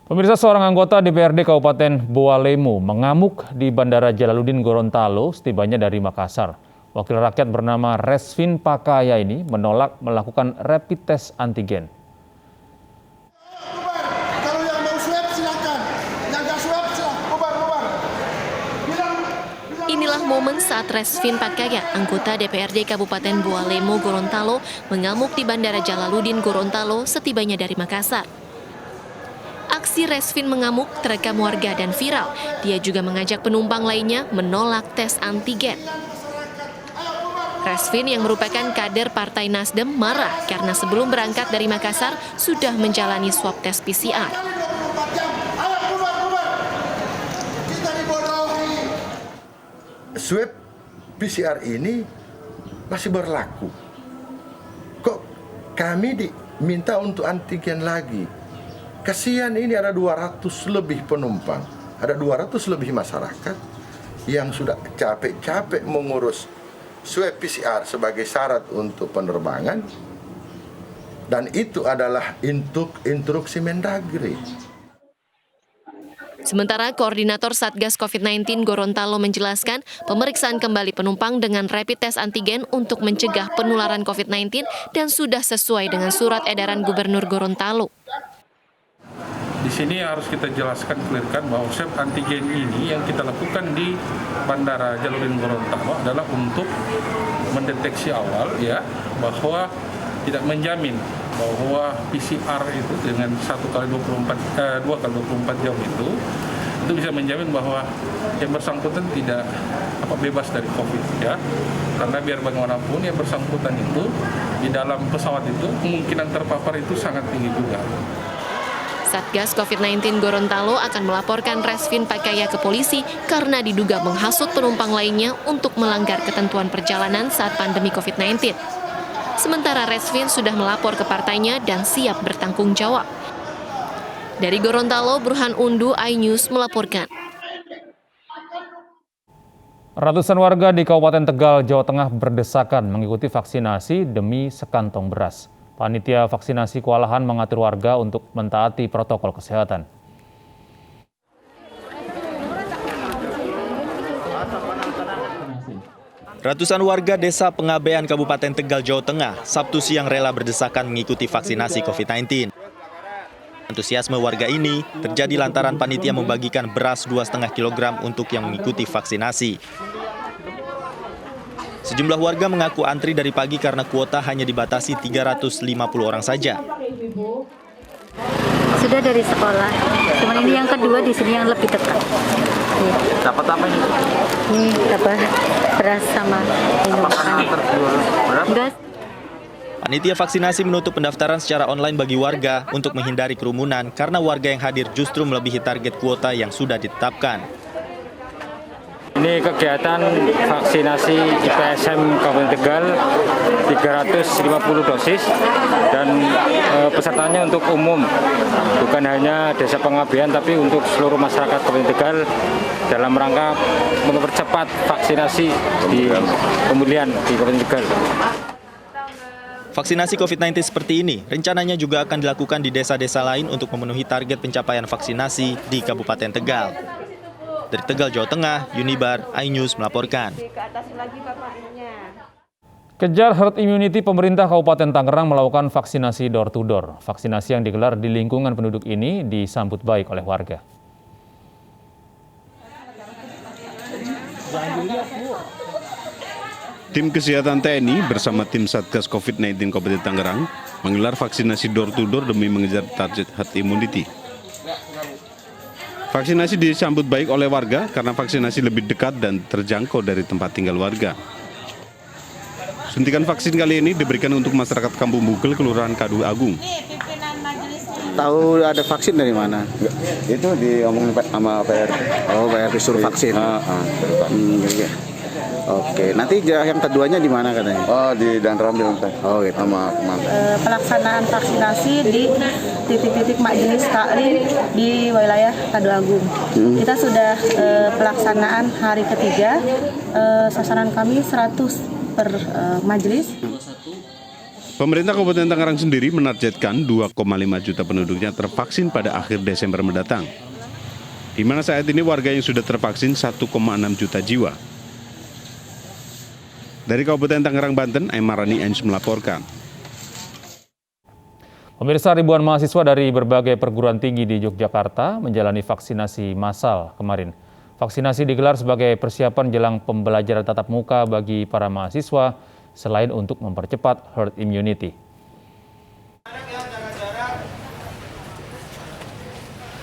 Pemirsa, seorang anggota DPRD Kabupaten Bawalemo mengamuk di Bandara Jalaluddin Gorontalo setibanya dari Makassar. Wakil rakyat bernama Resvin Pakaya ini menolak melakukan rapid test antigen. Kalau yang mau swab silakan, yang nggak swab silakan bubar. Inilah momen saat Resvin Pakaya, anggota DPRD Kabupaten Bawalemo Gorontalo, mengamuk di Bandara Jalaluddin Gorontalo setibanya dari Makassar. Aksi Resvin mengamuk terekam warga dan viral. Dia juga mengajak penumpang lainnya menolak tes antigen. Resvin yang merupakan kader Partai Nasdem marah karena sebelum berangkat dari Makassar sudah menjalani swab tes PCR. Swab PCR ini masih berlaku. Kok kami diminta untuk antigen lagi? Kasihan, ini ada 200 lebih penumpang, ada 200 lebih masyarakat yang sudah capek-capek mengurus swab PCR sebagai syarat untuk penerbangan, dan itu adalah instruksi Mendagri. Sementara Koordinator Satgas COVID-19 Gorontalo menjelaskan pemeriksaan kembali penumpang dengan rapid test antigen untuk mencegah penularan COVID-19 dan sudah sesuai dengan surat edaran Gubernur Gorontalo. Di sini harus kita jelaskan, clearkan bahwa swab antigen ini yang kita lakukan di Bandara Jalaluddin Gorontalo adalah untuk mendeteksi awal ya, bahwa tidak menjamin bahwa PCR itu dengan 2 kali 24 jam itu bisa menjamin bahwa yang bersangkutan tidak bebas dari COVID ya. Karena biar bagaimanapun yang bersangkutan itu di dalam pesawat itu kemungkinan terpapar itu sangat tinggi juga. Satgas COVID-19 Gorontalo akan melaporkan Resvin Pakaya ke polisi karena diduga menghasut penumpang lainnya untuk melanggar ketentuan perjalanan saat pandemi COVID-19. Sementara Resvin sudah melapor ke partainya dan siap bertanggung jawab. Dari Gorontalo, Burhan Undu, iNews melaporkan. Ratusan warga di Kabupaten Tegal, Jawa Tengah berdesakan mengikuti vaksinasi demi sekantong beras. Panitia vaksinasi kewalahan mengatur warga untuk mentaati protokol kesehatan. Ratusan warga Desa Pengabean Kabupaten Tegal, Jawa Tengah, Sabtu siang rela berdesakan mengikuti vaksinasi COVID-19. Antusiasme warga ini terjadi lantaran panitia membagikan beras 2,5 kg untuk yang mengikuti vaksinasi. Sejumlah warga mengaku antri dari pagi karena kuota hanya dibatasi 350 orang saja. Sudah dari sekolah, cuman ini yang kedua di sini yang lebih dekat. Dapat apa ini? Ini apa? Beras sama minuman. Beras. Panitia vaksinasi menutup pendaftaran secara online bagi warga untuk menghindari kerumunan karena warga yang hadir justru melebihi target kuota yang sudah ditetapkan. Ini kegiatan vaksinasi IPSM Kabupaten Tegal 350 dosis dan pesertanya untuk umum, bukan hanya Desa Pengabean tapi untuk seluruh masyarakat Kabupaten Tegal dalam rangka mempercepat vaksinasi di pemilihan di Kabupaten Tegal. Vaksinasi COVID-19 seperti ini rencananya juga akan dilakukan di desa-desa lain untuk memenuhi target pencapaian vaksinasi di Kabupaten Tegal. Dari Tegal, Jawa Tengah, Yunibar, iNews melaporkan. Kejar herd immunity, pemerintah Kabupaten Tangerang melakukan vaksinasi door-to-door. Vaksinasi yang digelar di lingkungan penduduk ini disambut baik oleh warga. Tim Kesehatan TNI bersama tim Satgas COVID-19 Kabupaten Tangerang menggelar vaksinasi door-to-door demi mengejar target herd immunity. Vaksinasi disambut baik oleh warga karena vaksinasi lebih dekat dan terjangkau dari tempat tinggal warga. Suntikan vaksin kali ini diberikan untuk masyarakat Kampung Bugel, Kelurahan Kadu Agung. Tahu ada vaksin dari mana? Itu diomongin sama PRT. Oh, PRT suruh vaksin. Oke, nanti yang keduanya di mana katanya? Oh, di Danrambil ntar. Oh, gitu. Sama Kemanten. Pelaksanaan vaksinasi di titik-titik majelis taklim di wilayah Kadu Agung. Kita sudah pelaksanaan hari ketiga. Sasaran kami 100 per majelis. Pemerintah Kabupaten Tangerang sendiri menargetkan 2,5 juta penduduknya tervaksin pada akhir Desember mendatang. Di mana saat ini warga yang sudah tervaksin 1,6 juta jiwa. Dari Kabupaten Tangerang, Banten, Aimarani Ainus melaporkan. Pemirsa, ribuan mahasiswa dari berbagai perguruan tinggi di Yogyakarta menjalani vaksinasi massal kemarin. Vaksinasi digelar sebagai persiapan jelang pembelajaran tatap muka bagi para mahasiswa selain untuk mempercepat herd immunity.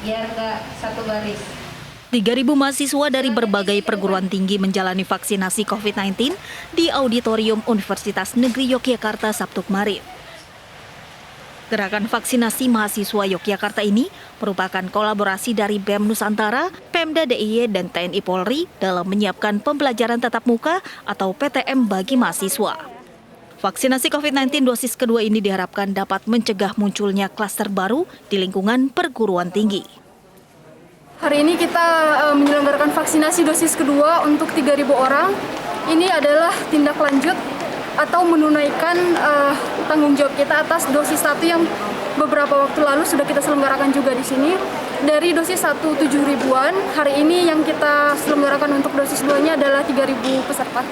Biar nggak satu baris. 3.000 mahasiswa dari berbagai perguruan tinggi menjalani vaksinasi COVID-19 di Auditorium Universitas Negeri Yogyakarta Sabtu kemarin. Gerakan vaksinasi mahasiswa Yogyakarta ini merupakan kolaborasi dari BEM Nusantara, Pemda DIY, dan TNI Polri dalam menyiapkan pembelajaran tatap muka atau PTM bagi mahasiswa. Vaksinasi COVID-19 dosis kedua ini diharapkan dapat mencegah munculnya klaster baru di lingkungan perguruan tinggi. Hari ini kita menyelenggarakan vaksinasi dosis kedua untuk 3.000 orang. Ini adalah tindak lanjut atau menunaikan tanggung jawab kita atas dosis 1 yang beberapa waktu lalu sudah kita selenggarakan juga di sini. Dari dosis 1 7.000-an, hari ini yang kita selenggarakan untuk dosis 2-nya adalah 3.000 peserta.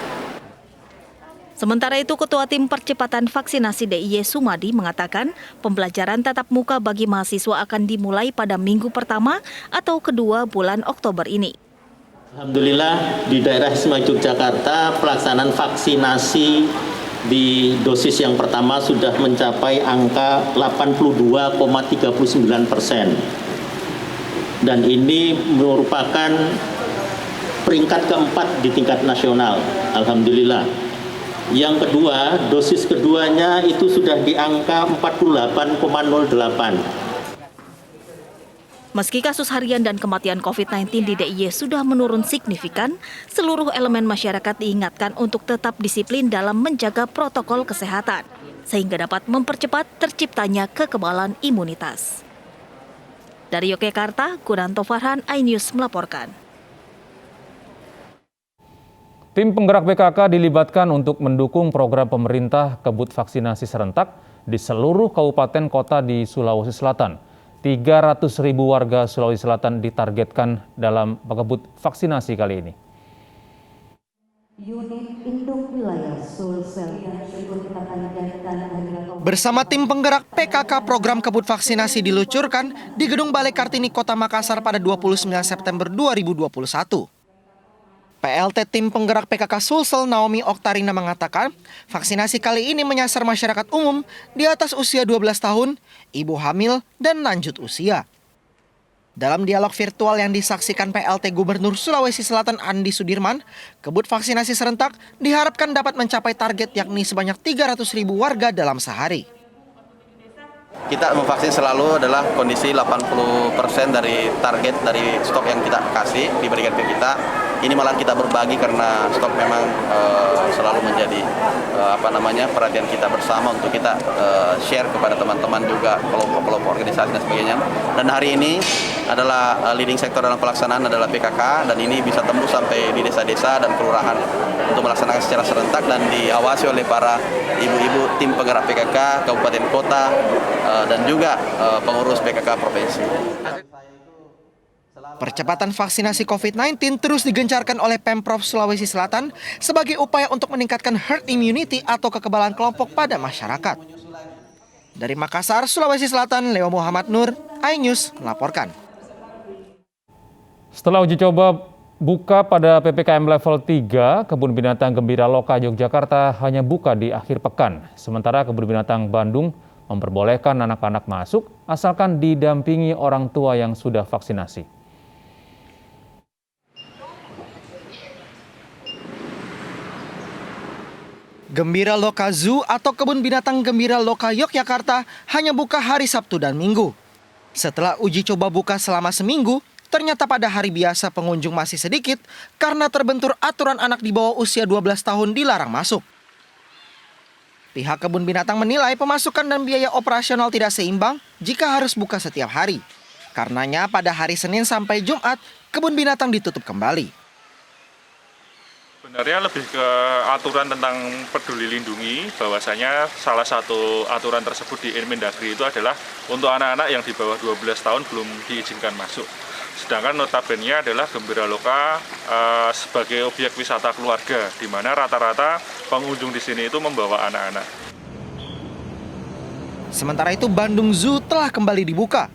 Sementara itu, Ketua Tim Percepatan Vaksinasi DIY Sumadi mengatakan pembelajaran tatap muka bagi mahasiswa akan dimulai pada minggu pertama atau kedua bulan Oktober ini. Alhamdulillah di daerah Istimewa Yogyakarta pelaksanaan vaksinasi di dosis yang pertama sudah mencapai angka 82,39%. Dan ini merupakan peringkat keempat di tingkat nasional. Alhamdulillah. Yang kedua, dosis keduanya itu sudah di angka 48,08. Meski kasus harian dan kematian COVID-19 di DIY sudah menurun signifikan, seluruh elemen masyarakat diingatkan untuk tetap disiplin dalam menjaga protokol kesehatan, sehingga dapat mempercepat terciptanya kekebalan imunitas. Dari Yogyakarta, Gunanto Farhan, iNews melaporkan. Tim penggerak PKK dilibatkan untuk mendukung program pemerintah kebut vaksinasi serentak di seluruh kabupaten kota di Sulawesi Selatan. 300.000 warga Sulawesi Selatan ditargetkan dalam kebut vaksinasi kali ini. Bersama tim penggerak PKK, program kebut vaksinasi diluncurkan di Gedung Balai Kartini Kota Makassar pada 29 September 2021. PLT Tim Penggerak PKK Sulsel Naomi Oktarina mengatakan, vaksinasi kali ini menyasar masyarakat umum di atas usia 12 tahun, ibu hamil, dan lanjut usia. Dalam dialog virtual yang disaksikan PLT Gubernur Sulawesi Selatan Andi Sudirman, kebut vaksinasi serentak diharapkan dapat mencapai target yakni sebanyak 300.000 warga dalam sehari. Kita memvaksin selalu adalah kondisi 80% dari target dari stok yang kita kasih diberikan ke kita. Ini malah kita berbagi karena stok memang selalu menjadi perhatian kita bersama untuk kita share kepada teman-teman juga kelompok-kelompok organisasi dan sebagainya. Dan hari ini adalah leading sektor dalam pelaksanaan adalah PKK dan ini bisa tembus sampai di desa-desa dan kelurahan untuk melaksanakan secara serentak dan diawasi oleh para ibu-ibu tim penggerak PKK kabupaten kota dan juga pengurus PKK provinsi. Percepatan vaksinasi COVID-19 terus digencarkan oleh Pemprov Sulawesi Selatan sebagai upaya untuk meningkatkan herd immunity atau kekebalan kelompok pada masyarakat. Dari Makassar, Sulawesi Selatan, Leo Muhammad Nur, iNews melaporkan. Setelah uji coba buka pada PPKM level 3, Kebun Binatang Gembira Loka Yogyakarta hanya buka di akhir pekan. Sementara Kebun Binatang Bandung memperbolehkan anak-anak masuk asalkan didampingi orang tua yang sudah vaksinasi. Gembira Loka Zoo atau Kebun Binatang Gembira Loka Yogyakarta hanya buka hari Sabtu dan Minggu. Setelah uji coba buka selama seminggu, ternyata pada hari biasa pengunjung masih sedikit karena terbentur aturan anak di bawah usia 12 tahun dilarang masuk. Pihak Kebun Binatang menilai pemasukan dan biaya operasional tidak seimbang jika harus buka setiap hari. Karenanya pada hari Senin sampai Jumat, Kebun Binatang ditutup kembali. Sebenarnya lebih ke aturan tentang peduli lindungi, bahwasanya salah satu aturan tersebut di Inmendagri itu adalah untuk anak-anak yang di bawah 12 tahun belum diizinkan masuk. Sedangkan notabene adalah Gembira Loka sebagai objek wisata keluarga, di mana rata-rata pengunjung di sini itu membawa anak-anak. Sementara itu Bandung Zoo telah kembali dibuka.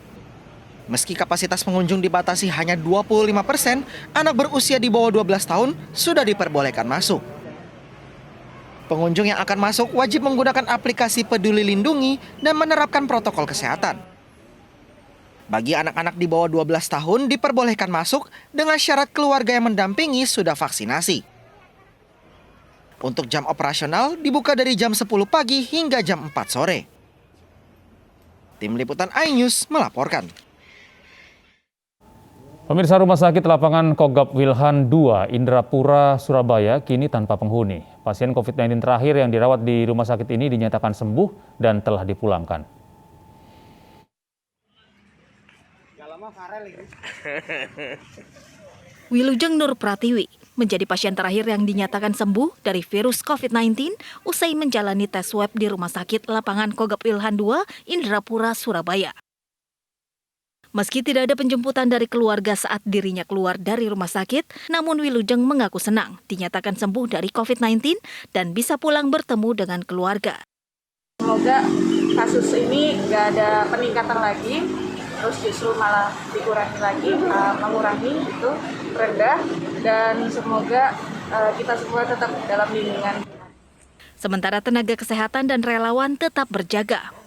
Meski kapasitas pengunjung dibatasi hanya 25%, anak berusia di bawah 12 tahun sudah diperbolehkan masuk. Pengunjung yang akan masuk wajib menggunakan aplikasi Peduli Lindungi dan menerapkan protokol kesehatan. Bagi anak-anak di bawah 12 tahun diperbolehkan masuk dengan syarat keluarga yang mendampingi sudah vaksinasi. Untuk jam operasional dibuka dari jam 10 pagi hingga jam 4 sore. Tim Liputan iNews melaporkan. Pemirsa, Rumah Sakit Lapangan Kogab Wilhan II, Indrapura, Surabaya kini tanpa penghuni. Pasien COVID-19 terakhir yang dirawat di rumah sakit ini dinyatakan sembuh dan telah dipulangkan. Wilujeng Nur Pratiwi menjadi pasien terakhir yang dinyatakan sembuh dari virus COVID-19 usai menjalani tes swab di Rumah Sakit Lapangan Kogab Wilhan II, Indrapura, Surabaya. Meski tidak ada penjemputan dari keluarga saat dirinya keluar dari rumah sakit, namun Wilujeng mengaku senang dinyatakan sembuh dari COVID-19 dan bisa pulang bertemu dengan keluarga. Semoga kasus ini nggak ada peningkatan lagi, terus justru malah dikurangi lagi, mengurangi itu rendah, dan semoga kita semua tetap dalam lindungan. Sementara tenaga kesehatan dan relawan tetap berjaga,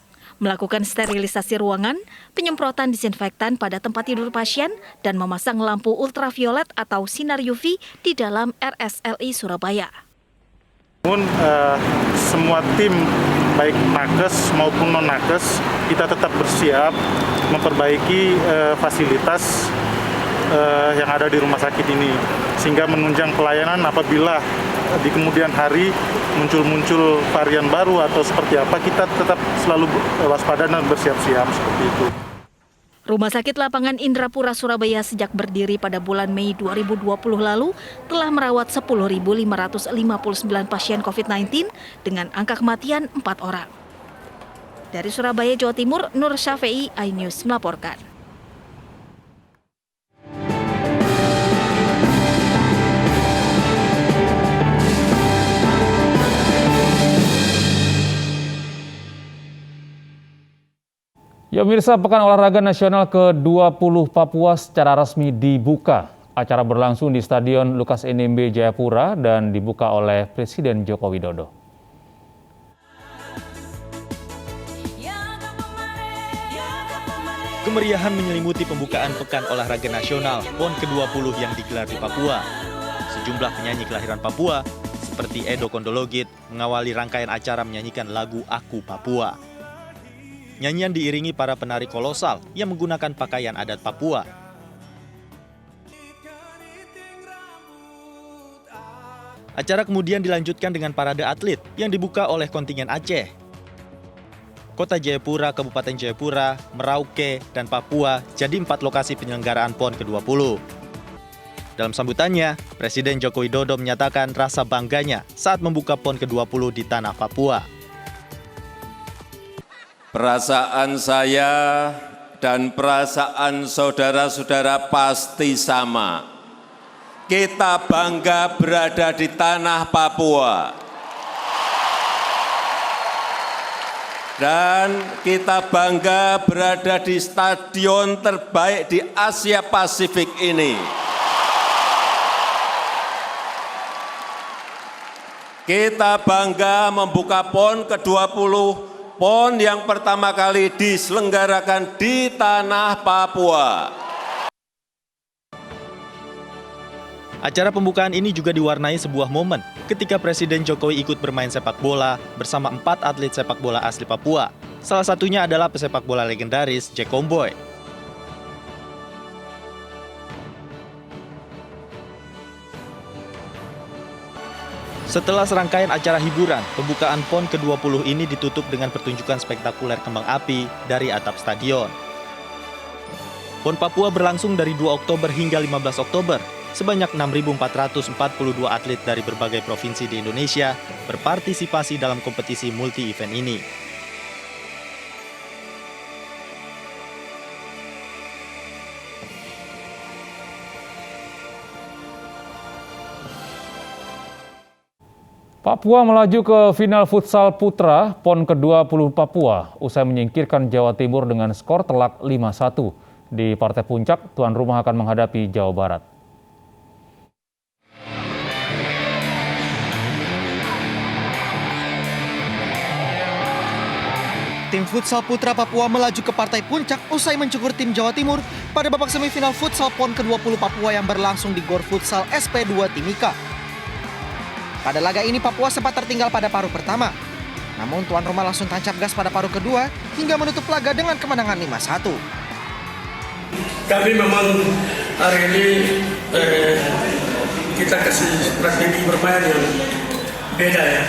melakukan sterilisasi ruangan, penyemprotan disinfektan pada tempat tidur pasien, dan memasang lampu ultraviolet atau sinar UV di dalam RSLI Surabaya. Namun semua tim, baik nakes maupun non-nakes, kita tetap bersiap memperbaiki fasilitas yang ada di rumah sakit ini, sehingga menunjang pelayanan apabila di kemudian hari muncul varian baru atau seperti apa, kita tetap selalu waspada dan bersiap-siap seperti itu. Rumah Sakit Lapangan Indrapura Surabaya sejak berdiri pada bulan Mei 2020 lalu telah merawat 10.559 pasien COVID-19 dengan angka kematian 4 orang. Dari Surabaya, Jawa Timur, Nur Syafei, iNews melaporkan. Ya pemirsa, Pekan Olahraga Nasional ke-20 Papua secara resmi dibuka. Acara berlangsung di Stadion Lukas NMB Jayapura dan dibuka oleh Presiden Joko Widodo. Kemeriahan menyelimuti pembukaan Pekan Olahraga Nasional PON ke-20 yang digelar di Papua. Sejumlah penyanyi kelahiran Papua, seperti Edo Kondologit, mengawali rangkaian acara menyanyikan lagu Aku Papua. Nyanyian diiringi para penari kolosal yang menggunakan pakaian adat Papua. Acara kemudian dilanjutkan dengan parade atlet yang dibuka oleh kontingen Aceh. Kota Jayapura, Kabupaten Jayapura, Merauke, dan Papua jadi 4 lokasi penyelenggaraan PON ke-20. Dalam sambutannya, Presiden Joko Widodo menyatakan rasa bangganya saat membuka PON ke-20 di tanah Papua. Perasaan saya dan perasaan saudara-saudara pasti sama. Kita bangga berada di tanah Papua. Dan kita bangga berada di stadion terbaik di Asia Pasifik ini. Kita bangga membuka PON ke-20, PON yang pertama kali diselenggarakan di tanah Papua. Acara pembukaan ini juga diwarnai sebuah momen ketika Presiden Jokowi ikut bermain sepak bola bersama 4 atlet sepak bola asli Papua. Salah satunya adalah pesepak bola legendaris Jack Comboy. Setelah serangkaian acara hiburan, pembukaan PON ke-20 ini ditutup dengan pertunjukan spektakuler kembang api dari atap stadion. PON Papua berlangsung dari 2 Oktober hingga 15 Oktober sebanyak 6.442 atlet dari berbagai provinsi di Indonesia berpartisipasi dalam kompetisi multi-event ini. Papua melaju ke final futsal putra PON ke-20 Papua usai menyingkirkan Jawa Timur dengan skor telak 5-1. Di partai puncak, tuan rumah akan menghadapi Jawa Barat. Tim futsal putra Papua melaju ke partai puncak usai mencukur tim Jawa Timur pada babak semifinal futsal PON ke-20 Papua yang berlangsung di Gor Futsal SP2 Timika. Pada laga ini Papua sempat tertinggal pada paruh pertama. Namun tuan rumah langsung tancap gas pada paruh kedua hingga menutup laga dengan kemenangan 5-1. Kami memang hari ini kita kasih strategi bermain yang beda ya.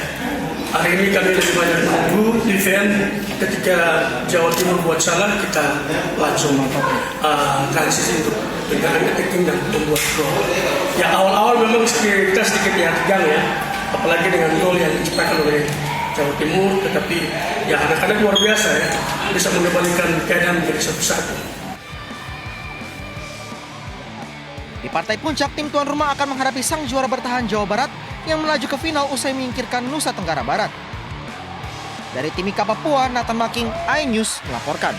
Hari ini kami lebih banyak menunggu defense, ketika Jawa Timur buat salah kita langsung transisi untuk tendangan keting dan membuat gol. Ya awal-awal memang kita sedikit tegang ya, apalagi dengan gol yang diciptakan oleh Jawa Timur, tetapi ya anak-anak luar biasa ya, bisa mengembalikan keadaan menjadi 1-1. Di partai puncak, tim tuan rumah akan menghadapi sang juara bertahan Jawa Barat yang melaju ke final usai menyingkirkan Nusa Tenggara Barat. Dari Timika, Papua, Nathan Making, iNews melaporkan.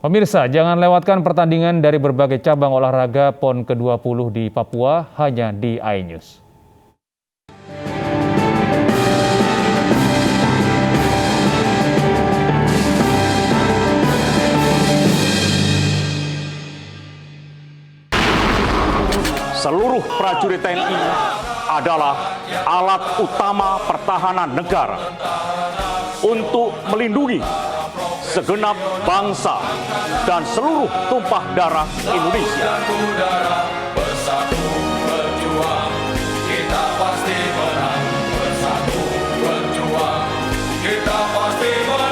Pemirsa, jangan lewatkan pertandingan dari berbagai cabang olahraga PON ke-20 di Papua hanya di iNews. Seluruh prajurit TNI adalah alat utama pertahanan negara untuk melindungi segenap bangsa dan seluruh tumpah darah Indonesia. Bersatu berjuang, kita pasti menang. Bersatu berjuang, kita pasti menang.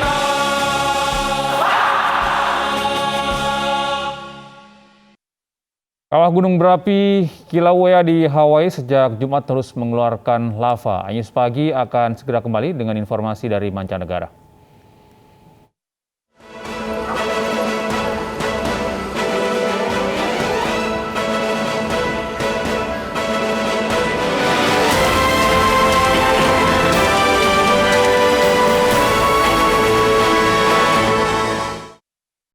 Kawah gunung berapi Kilauea di Hawaii sejak Jumat terus mengeluarkan lava. iNews Pagi akan segera kembali dengan informasi dari mancanegara.